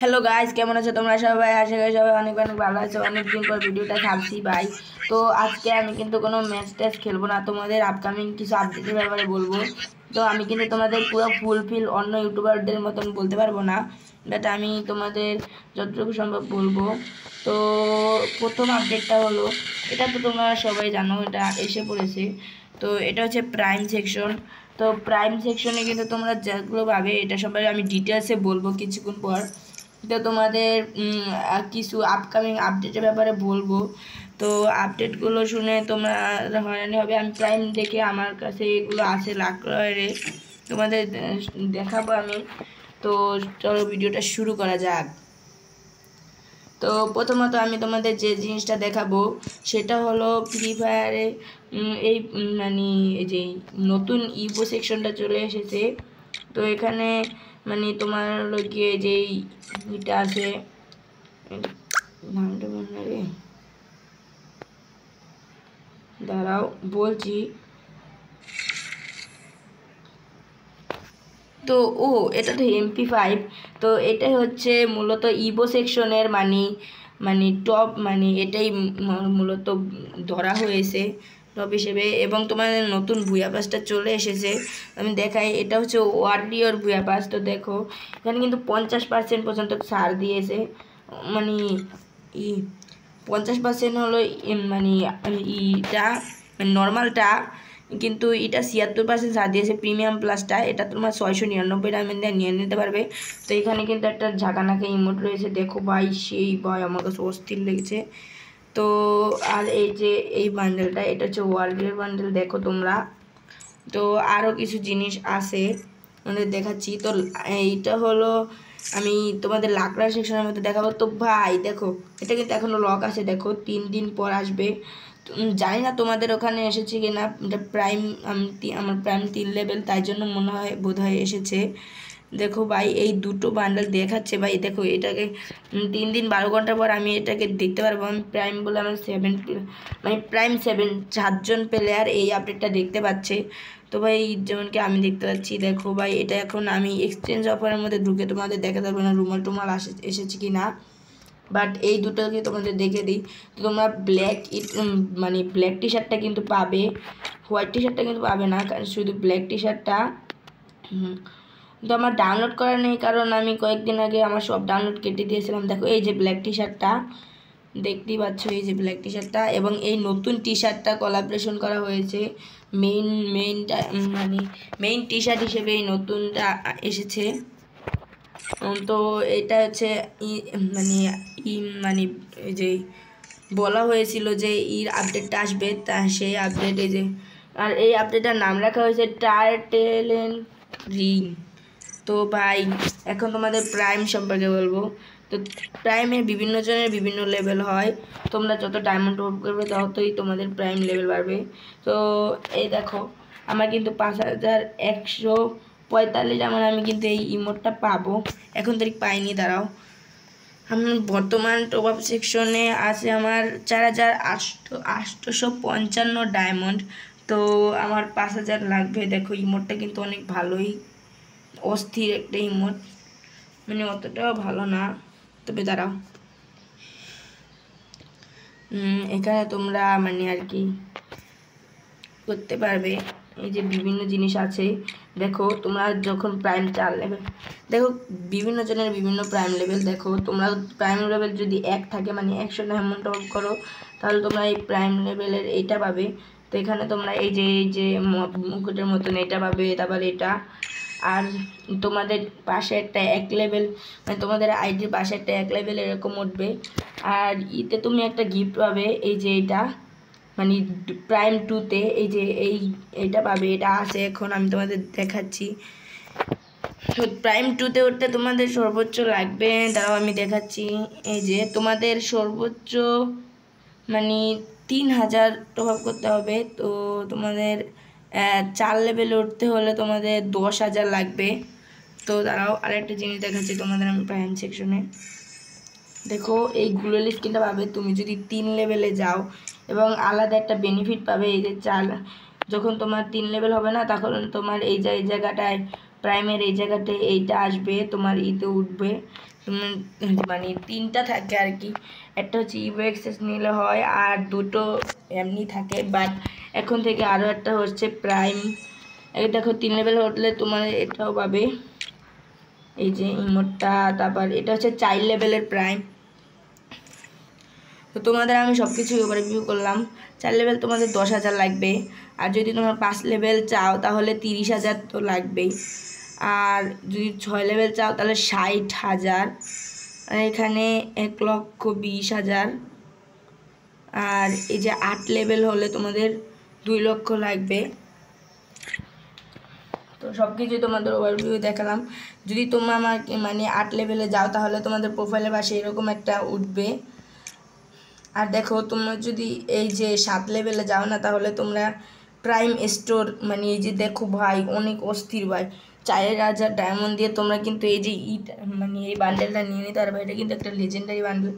Hello guys, কেমন আছো তোমরা সবাই? আশা করি সবাই অনেক অনেক ভালো আছো। অনেকদিন পর ভিডিওটা ছাড়ছি ভাই। তো আজকে আমি কিন্তু কোনো ম্যাচ ট্যাচ খেলবো না, তোমাদের আপকামিং কিছু আপডেটের ব্যাপারে বলবো। তো আমি কিন্তু তোমাদের পুরো ফুলফিল অন্য ইউটিউবারদের মতন বলতে পারবো না, বাট আমি তোমাদের যতটুকু সম্ভব বলবো। তো প্রথম আপডেটটা হলো, এটা তো তোমরা সবাই জানো, এটা এসে পড়েছে। তো এটা হচ্ছে প্রাইম সেকশন। তো প্রাইম সেকশনে কিন্তু তোমরা যেগুলো পাবে এটা সবাই আমি ডিটেলসে বলবো কিছুক্ষণ পর। তো তোমাদের কিছু আপকামিং আপডেটের ব্যাপারে বলবো। তো আপডেটগুলো শুনে তোমরা হয়রানি হবে। আমি প্রাইম দেখে আমার কাছে এগুলো আছে লাখ রয়ের, তোমাদের দেখাবো আমি। তো চলো ভিডিওটা শুরু করা যাক। তো প্রথমত আমি তোমাদের যে জিনিসটা দেখাবো সেটা হলো ফ্রি ফায়ারে এই মানে এই যে নতুন ইভো সেকশনটা চলে এসেছে। তো এখানে মানে তোমার হলো গিয়ে যেই এটা আছে, নামটা মনে রে, দাঁড়াও বলছি। তো এটা তো MP5। তো এটাই হচ্ছে মূলত ইভো সেকশনের মানে মানে টপ, মানে এটাই মূলত ধরা হয়েছে টপ হিসেবে। এবং তোমাদের নতুন ভুয়া পাসটা চলে এসেছে, আমি দেখাই। এটা হচ্ছে ওয়ারিয়র ভুয়া পাস। তো দেখো এখানে কিন্তু 50% পর্যন্ত ছাড় দিয়েছে, মানে 50% হলো মানে ইটা মানে নর্মালটা, কিন্তু এটা 76% ছাড় দিয়েছে। প্রিমিয়াম প্লাসটা এটা তোমার 699 ডায়মন্ড দিয়ে নিয়ে নিতে পারবে। তো এখানে কিন্তু একটা ঝাঁকানাকা ইমোট রয়েছে, দেখো ভাই, সেই ভাই আমার কাছে অস্থির লেগেছে। তো আর এই যে এই বান্ডেলটা, এটা হচ্ছে ওয়ার্ল্ডের বান্ডেল, দেখো তোমরা। তো আরও কিছু জিনিস আছে আমাদের দেখাচ্ছি। তো এইটা হলো আমি তোমাদের লাকড়া সেকশনের মধ্যে দেখাবো। তো ভাই দেখো, এটা কিন্তু এখনও লক আছে, দেখো 3 দিন পর আসবে। জানি না তোমাদের ওখানে এসেছে কি না। এটা প্রাইম, আমার প্রাইম 3 লেভেল, তাই জন্য মনে হয় বোধহয় এসেছে। দেখো ভাই, এই দুটো বান্ডেল দেখাচ্ছে ভাই, দেখো এটাকে 3 দিন 12 ঘন্টা পর আমি এটাকে দেখতে পারবো। আমি প্রাইম বলে আমার 7 মানে প্রাইম 7 4জন প্লেয়ার এই আপডেটটা দেখতে পাচ্ছে। তো ভাই যেমন কি আমি দেখতে পাচ্ছি, দেখো ভাই, এটা এখন আমি এক্সচেঞ্জ অফারের মধ্যে ঢুকে তোমাদের দেখাতে পারবো না রুমাল টুমাল এসেছে কি না, বাট এই দুটোকে তোমাদের দেখে দিই। তো তোমরা ব্ল্যাক মানে ব্ল্যাক টি শার্টটা কিন্তু পাবে, হোয়াইট টি শার্টটা কিন্তু পাবে না, কারণ শুধু ব্ল্যাক টি শার্টটা। কিন্তু আমার ডাউনলোড করা নেই, কারণ আমি কয়েকদিন আগে আমার সব ডাউনলোড কেটে দিয়েছিলাম। দেখো এই যে ব্ল্যাক টি শার্টটা দেখতেই পাচ্ছ, এই যে ব্ল্যাক টি শার্টটা, এবং এই নতুন টি শার্টটা কোলাবরেশন করা হয়েছে মেইনটা, মানে মেইন টি শার্ট হিসেবে এই নতুনটা এসেছে। তো এটা হচ্ছে মানে মানে যে বলা হয়েছিল যে এর আপডেটটা আসবে, তা সেই আপডেট এই যে। আর এই আপডেটটার নাম রাখা হয়েছে টার্টেলেন রিং। তো ভাই এখন তোমাদের প্রাইম সম্পর্কে বলবো। তো প্রাইমে বিভিন্ন জনের বিভিন্ন লেভেল হয়, তোমরা যত ডায়মন্ড হোল্ড করবে ততই তোমাদের প্রাইম লেভেল বাড়বে। তো এই দেখো আমার কিন্তু 5145, যেমন আমি কিন্তু এই ইমোটটা পাবো, এখন তারিখ পাইনি, দাঁড়াও। আমি বর্তমান টপ আপ সেকশনে আছে আমার 4855 ডায়মন্ড। তো আমার 5000 লাগবে। দেখো ইমোটটা কিন্তু অনেক ভালোই অস্থির একটা ইমোট, মানে অতটাও ভালো না, তবে দাঁড়াও। এখানে তোমরা মানে আর কি করতে পারবে, এই যে বিভিন্ন জিনিস আছে। দেখো তোমরা যখন প্রাইম 4 লেভেল, দেখো বিভিন্ন জনের বিভিন্ন প্রাইম লেভেল। দেখো তোমরা প্রাইম লেভেল যদি 1 থাকে, মানে 100 ডায়মন্ড হোল্ড করো, তাহলে তোমরা এই প্রাইম লেভেলের এইটা পাবে। তো এখানে তোমরা এই যে মুকুটের মতন এটা পাবে, তারপর এটা। আর তোমাদের পাশে একটা 1 লেভেল, মানে তোমাদের আইডির পাশে একটা 1 লেভেল এরকম উঠবে। আর ইতে তুমি একটা গিফট পাবে, এই যে এইটা, মানে প্রাইম 2-তে এই যে এইটা পাবে। এটা আছে এখন, আমি তোমাদের দেখাচ্ছি। তো প্রাইম 2-তে উঠতে তোমাদের সর্বোচ্চ লাগবে, দাঁড়াও আমি দেখাচ্ছি। এই যে তোমাদের সর্বোচ্চ মানে 3000 টপ আপ করতে হবে। তো তোমাদের 4 লেভেলে উঠতে হলে তোমাদের 10,000 লাগবে। তো দাঁড়াও আরেকটা জিনিস দেখাচ্ছি তোমাদের আমি প্রাইম সেকশনে। দেখো এই গ্লোয়াল স্কিনটা পাবে তুমি যদি 3 লেভেলে যাও, এবং আলাদা একটা বেনিফিট পাবে। এই যে যখন তোমার 3 লেভেল হবে না, তখন তোমার এই জায়গাটায় প্রাইমের এই জায়গাটায় এইটা আসবে, তোমার ইতে উঠবে। মানে 3টা থাকে আর কি, একটা হচ্ছে ইভো এক্সেস নিলে হয় আর 2টো এমনি থাকে। বাট এখন থেকে আরও একটা হচ্ছে প্রাইম, এই দেখো 3 লেভেল হলে তোমার এটাও পাবে, এই যে ইমোটটা। তারপর এটা হচ্ছে 4 লেভেলের প্রাইম। তো তোমাদের আমি সব কিছু ওভারভিউ করলাম। 4 লেভেল তোমাদের 10,000 লাগবে, আর যদি তোমরা 5 লেভেল চাও তাহলে 30,000 তো লাগবেই, আর যদি 6 লেভেল চাও তাহলে 60,000, আর এখানে 1,20,000, আর এই যে 8 লেভেল হলে তোমাদের 2 লক্ষ লাগবে। তো সব কিছুই তোমাদের ওভারভিউ দেখালাম। যদি তোমরা আমার মানে 8 লেভেলে যাও তাহলে তোমাদের প্রোফাইলের পাশে এরকম একটা উঠবে। আর দেখো তোমরা যদি এই যে 7 লেভেলে যাও না তাহলে তোমরা প্রাইম স্টোর, মানে এই যে দেখো ভাই অনেক অস্থির ভাই, 4,000 ডায়মন্ড দিয়ে তোমরা কিন্তু এই যে মানে এই বান্ডেলটা নিয়ে নিতে পারবে। এটা কিন্তু একটা লেজেন্ডারি বান্ডেল,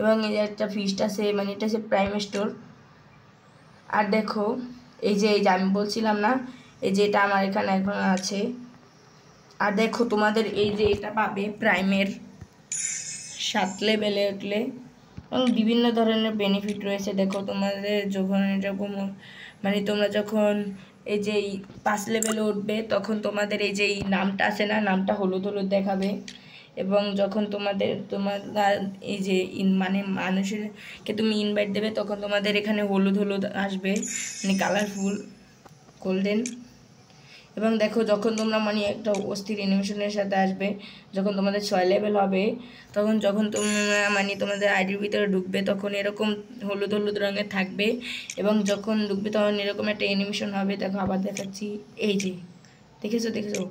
এবং এই যে একটা ফিস্ট আছে, মানে এটা হচ্ছে প্রাইম স্টোর। আর দেখো এই যে আমি বলছিলাম না, এই যে এটা আমার এখানে এখন আছে। আর দেখো তোমাদের এই যে এটা পাবে প্রাইমের 7 লেভেলে উঠলে, এবং বিভিন্ন ধরনের বেনিফিট রয়েছে। দেখো তোমাদের যখন এরকম মানে তোমরা যখন এই যে 5 লেভেলে উঠবে তখন তোমাদের এই যে নামটা আছে না, নামটা হলুদ হলুদ দেখাবে, এবং যখন তোমার এই যে মানে মানুষেরকে তুমি ইনভাইট দেবে তখন তোমাদের এখানে হলুদ হলুদ আসবে, মানে কালারফুল গোল্ডেন। এবং দেখো যখন তোমরা মানে একটা অস্থির অ্যানিমেশনের সাথে আসবে, যখন তোমাদের 6 লেভেল হবে তখন যখন তোমরা মানে তোমাদের আইডির ভিতরে ঢুকবে তখন এরকম হলুদ হলুদ রঙের থাকবে, এবং যখন ঢুকবে তখন এরকম একটা অ্যানিমেশন হবে। দেখো আবার দেখাচ্ছি, এই যে দেখেছো,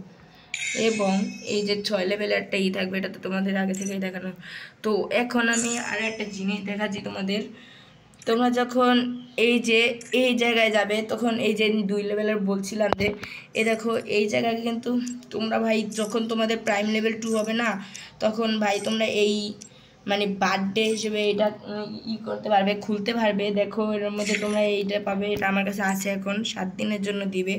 এবং এই যে 6 লেভেলের একটা থাকবে, এটা তো তোমাদের আগে থেকেই দেখানো। তো এখন আমি আর একটা জিনিস দেখাচ্ছি তোমাদের। তোমরা যখন এই জায়গায় যাবে তখন এই যে 2 লেভেলের বলছিলাম যে দেখো এই জায়গায় কিন্তু তোমরা ভাই যখন তোমাদের প্রাইম লেভেল 2 হবে না তখন ভাই তোমরা এই মানে বার্থডে হিসেবে এটা করতে পারবে, খুলতে পারবে। দেখো এর মধ্যে তোমরা এইটা পাবে, এটা আমার কাছে আছে এখন, 7 দিনের জন্য দিবে,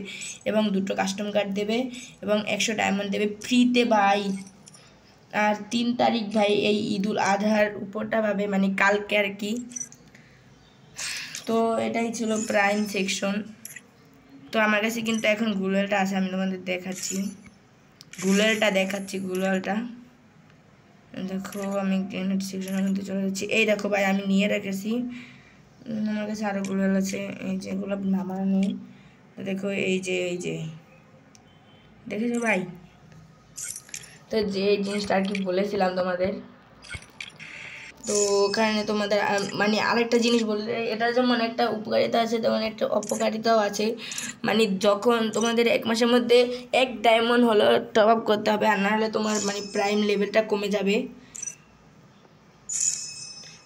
এবং 2টো কাস্টম কার্ড দেবে, এবং 100 ডায়মন্ড দেবে ফ্রিতে ভাই। আর 3 তারিখ ভাই এই ঈদুল আজহার উপরটা পাবে, মানে কালকে আর কি। তো এটাই ছিল প্রাইম সেকশন। তো আমার কাছে কিন্তু এখন গুগলটা আছে, আমি তোমাদের দেখাচ্ছি গুগলটা দেখো আমি গ্রেনেড সেকশনের মধ্যে চলে যাচ্ছি। এই দেখো ভাই আমি নিয়ে রেখেছি, আমার কাছে আরও গুগল আছে, এই যে এগুলো নামানো নেই। দেখো এই যে দেখেছো ভাই। তো যে জিনিসটা আর কি বলেছিলাম তোমাদের, তো ওখানে তোমাদের মানে আরেকটা জিনিস বললে, এটা যেমন একটা উপকারিতা আছে তেমন একটা অপকারিতাও আছে। মানে যখন তোমাদের 1 মাসের মধ্যে 1 ডায়মন্ড হলো টপ আপ করতে হবে, আর না হলে তোমার মানে প্রাইম লেভেলটা কমে যাবে।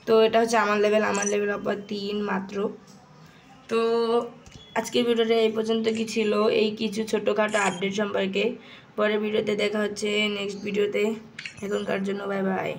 তো এটা হচ্ছে আমার লেভেল অপার 3 মাত্র। তো আজকের ভিডিওটা এই পর্যন্ত কি ছিল, এই কিছু ছোটোখাটো আপডেট সম্পর্কে। পরের ভিডিওতে দেখা হচ্ছে, নেক্সট ভিডিওতে। এখনকার জন্য বাই বাই।